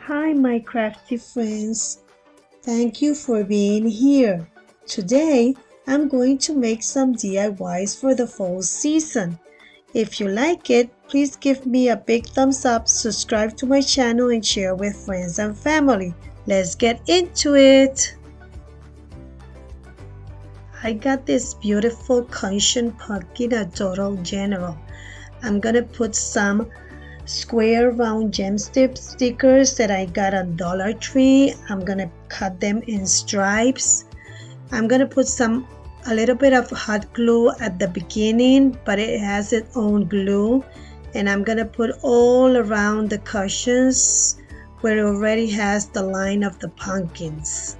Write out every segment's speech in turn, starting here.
Hi, my crafty friends. Thank you for being here. Today, I'm going to make some DIYs for the fall season. If you like it, please give me a big thumbs up, subscribe to my channel, and share with friends and family. Let's get into it. I got this beautiful cushion pumpkin at Dollar General. I'm gonna put some square round gem stickers that I got at Dollar Tree. I'm gonna cut them in stripes. I'm gonna put a little bit of hot glue at the beginning, but it has its own glue, and I'm gonna put all around the cushions where it already has the line of the pumpkins.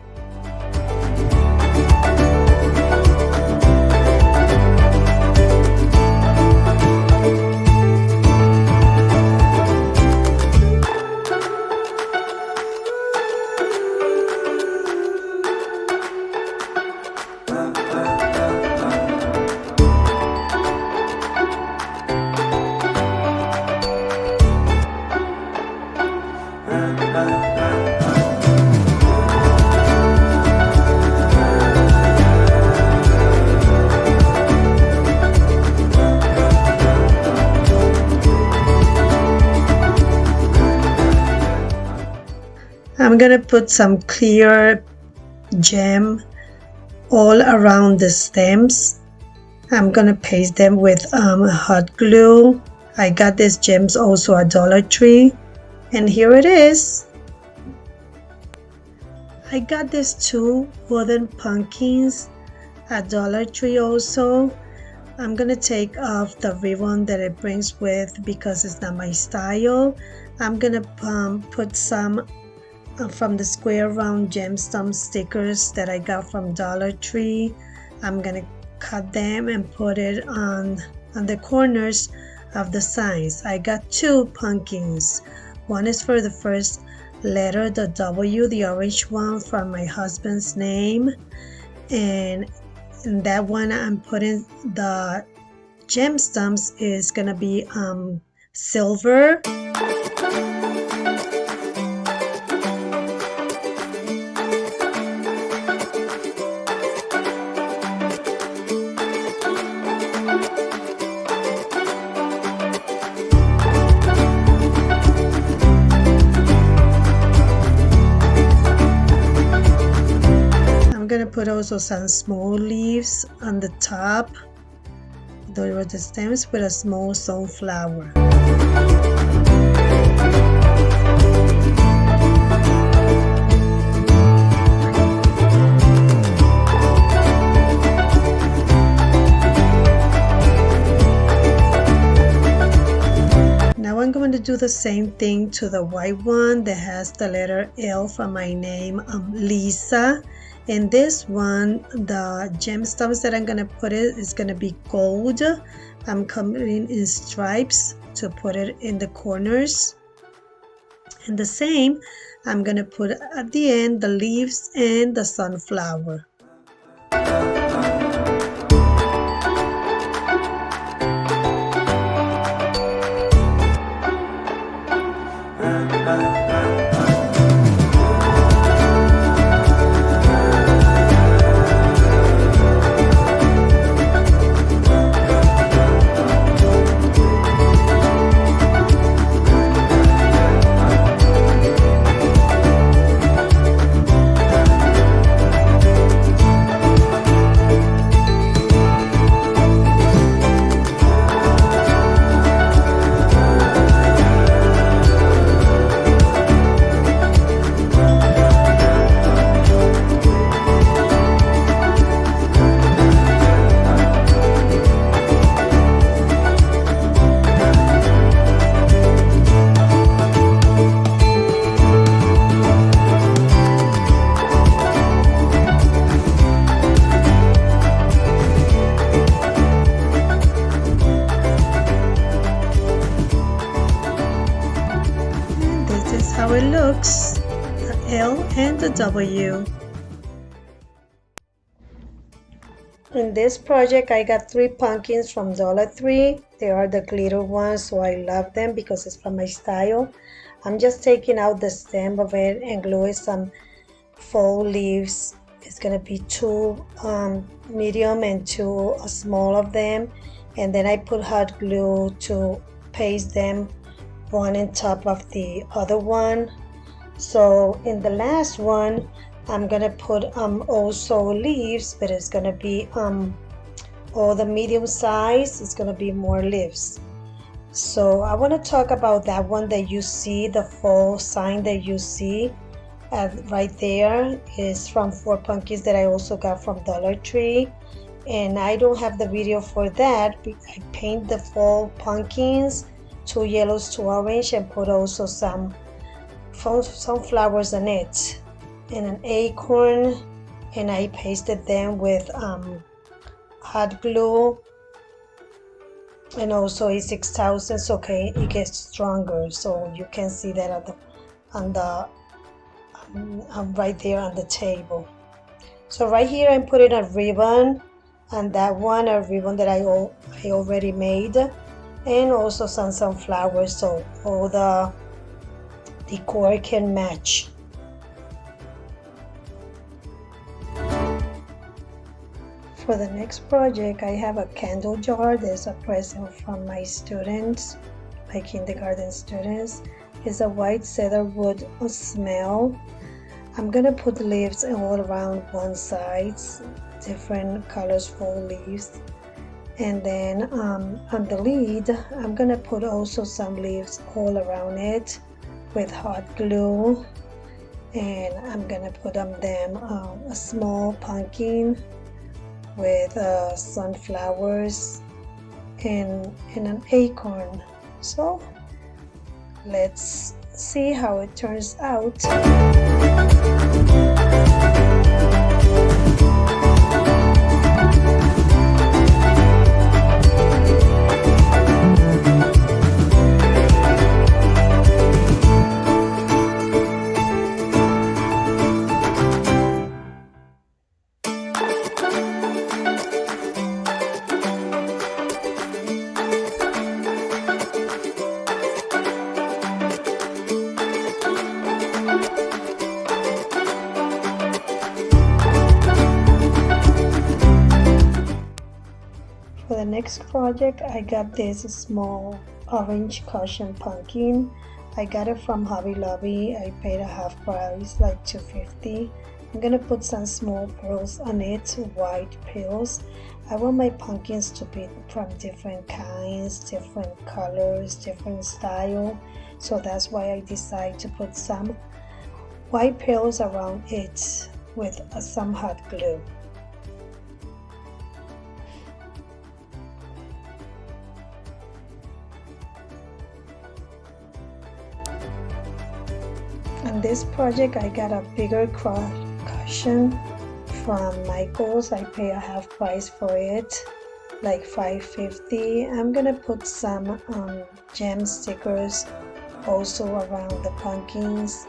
I'm gonna put some clear gem all around the stems. I'm gonna paste them with hot glue. I got these gems also at Dollar Tree, and here it is. I got these two wooden pumpkins at Dollar Tree also. I'm gonna take off the ribbon that it brings with because it's not my style. I'm gonna put some from the square round gemstone stickers that I got from Dollar Tree. I'm gonna cut them and put it on the corners of the signs. I got two pumpkins. One is for the first letter, the W, the orange one from my husband's name, and in that one I'm putting the gemstones is gonna be silver. I'm gonna put also some small leaves on the top. Those were the stems with a small sunflower. Now I'm going to do the same thing to the white one that has the letter L from my name, Lisa. In this one, the gemstones that I'm going to put it is going to be gold. I'm coming in stripes to put it in the corners. And the same, I'm going to put at the end the leaves and the sunflower. How it looks, the L and the W. In this project, I got 3 pumpkins from Dollar Tree. They are the glitter ones, so I love them because it's from my style. I'm just taking out the stem of it and gluing some fall leaves. It's gonna be two medium and two small of them, and then I put hot glue to paste them one on top of the other one. So in the last one I'm gonna put also leaves, but it's gonna be all the medium size. It's gonna be more leaves. So I want to talk about that one that you see, the fall sign that you see right there is from 4 Pumpkins that I also got from Dollar Tree, and I don't have the video for that. I paint the fall pumpkins, 2 yellows, 2 orange, and put also some flowers in it and an acorn, and I pasted them with hot glue and also A6000, so okay, it gets stronger. So you can see that on the right there on the table. So right here I'm putting a ribbon, and that one a ribbon that I already made, and also some sunflowers, so all the decor can match. For the next project, I have a candle jar. There's a present from my students, my kindergarten students. It's a white cedar wood smell. I'm gonna put leaves all around one side, different colors for leaves. And then on the lid, I'm gonna put also some leaves all around it with hot glue. And I'm gonna put on them a small pumpkin with sunflowers and an acorn. So let's see how it turns out. For the next project, I got this small orange cushion pumpkin. I got it from Hobby Lobby. I paid a half price, like $2.50. I'm gonna put some small pearls on it, white pearls. I want my pumpkins to be from different kinds, different colors, different style. So that's why I decided to put some white pearls around it with some hot glue. On this project, I got a bigger cushion from Michaels. I pay a half price for it, like $5.50. I'm gonna put some gem stickers also around the pumpkins.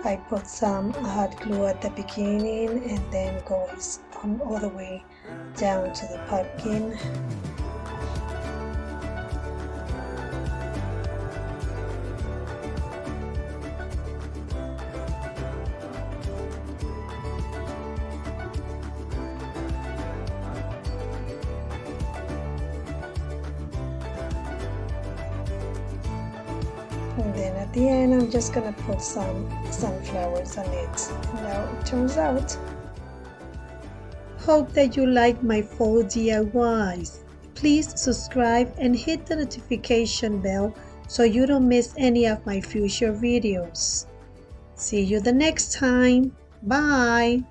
I put some hot glue at the beginning and then goes all the way down to the pumpkin. And then at the end, I'm just gonna put some sunflowers on it. And now it turns out. Hope that you like my fall DIYs. Please subscribe and hit the notification bell so you don't miss any of my future videos. See you the next time. Bye.